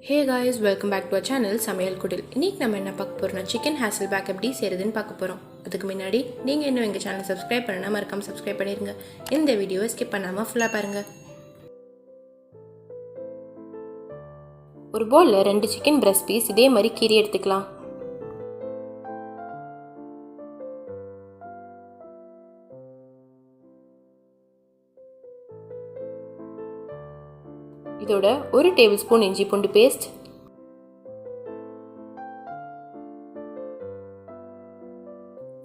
Hey guys, welcome back to our channel samayalkudil. இன்னைக்கு நம்ம என்ன பார்க்க போறோம்னா chicken HASSELBACK எப்படி செய்யறதுன்னு பார்க்க போறோம். அதுக்கு முன்னாடி நீங்க இன்னும் எங்க சேனலை subscribe பண்ணனா மறக்காம subscribe பண்ணிருங்க. இந்த வீடியோவை skip பண்ணாம ஃபுல்லா பாருங்க. ஒரு பவுல்ல 2 chicken breast piece இதே மாதிரி கீறி எடுத்துக்கலாம். இதோட 1 டேபிள்ஸ்பூன் இஞ்சி பூண்டு பேஸ்ட்,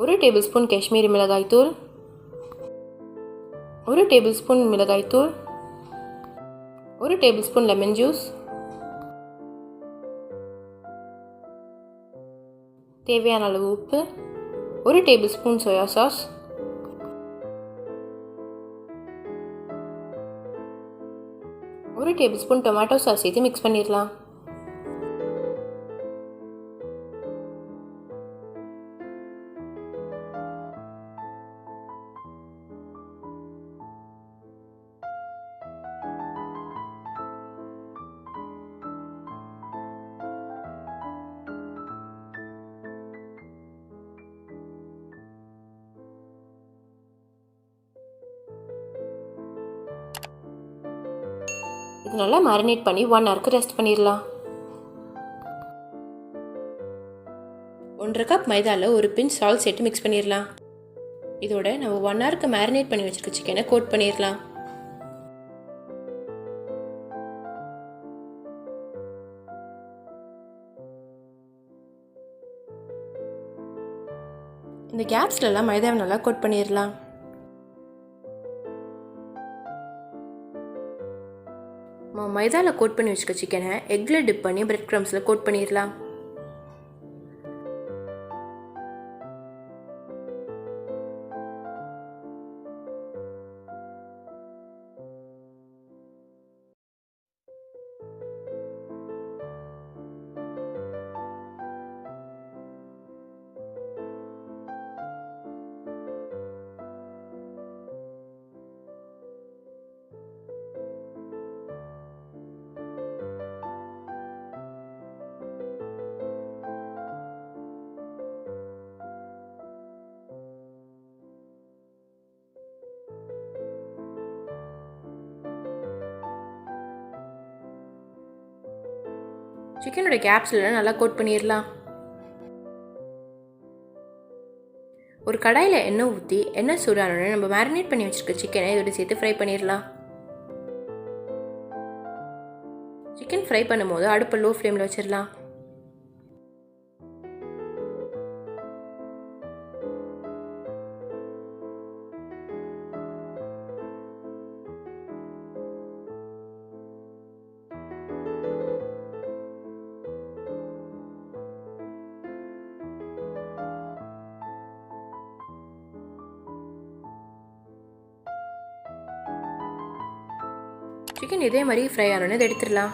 1 டேபிள்ஸ்பூன் காஷ்மீரி மிளகாய் தூள், 1 டேபிள்ஸ்பூன் மிளகாய் தூள், 1 டேபிள்ஸ்பூன் லெமன் ஜூஸ், தேவையான அளவு உப்பு, 1 tablespoon soya sauce, 1 tablespoon tomato sauce சேர்த்து மிக்ஸ் பண்ணிடலாம். இது நல்லா மேரினேட் பண்ணி 1 ஹவருக்கு ரெஸ்ட் பண்ணிடலாம். 1/2 கப் மைதால ஒரு பிஞ்ச் சால்ட் சேர்த்து மிக்ஸ் பண்ணிடலாம். இதோட நம்ம 1 ஹவருக்கு மேரினேட் பண்ணி வச்சிருக்க சிக்கனை கோட் பண்ணிடலாம். இந்த கேப்ஸ்லாம் மைதாவை நல்லா கோட் பண்ணிடலாம். மைதால கோட் பண்ணி வச்சுக்க சிக்கனை எக்ல டிப் பண்ணி பிரெட் க்ரம்ஸ்ல கோட் பண்ணிடலாம். சிக்கனோட கேப்ஸ்லாம் நல்லா கோட் பண்ணிடலாம். ஒரு கடாயில் எண்ணெய் ஊற்றி எண்ணெய் சூடானோட நம்ம மேரினேட் பண்ணி வச்சிருக்க சிக்கனை இதோட சேர்த்து ஃப்ரை பண்ணிடலாம். சிக்கன் ஃப்ரை பண்ணும்போது அடுப்பை லோ ஃப்ளேமில் வச்சிடலாம். சிக்கன் இதே மாதிரி ஃப்ரை ஆனோன்னு இதை எடுத்துடலாம்.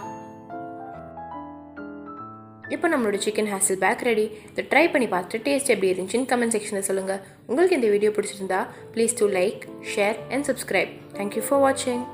இப்போ நம்மளோட சிக்கன் HASSELBACK ரெடி. இதை ட்ரை பண்ணி பார்த்துட்டு டேஸ்ட் எப்படி இருந்துச்சுன்னு கமெண்ட் செக்ஷனில் சொல்லுங்கள். உங்களுக்கு இந்த வீடியோ பிடிச்சிருந்தா please to like, share and subscribe. Thank you for வாட்சிங்.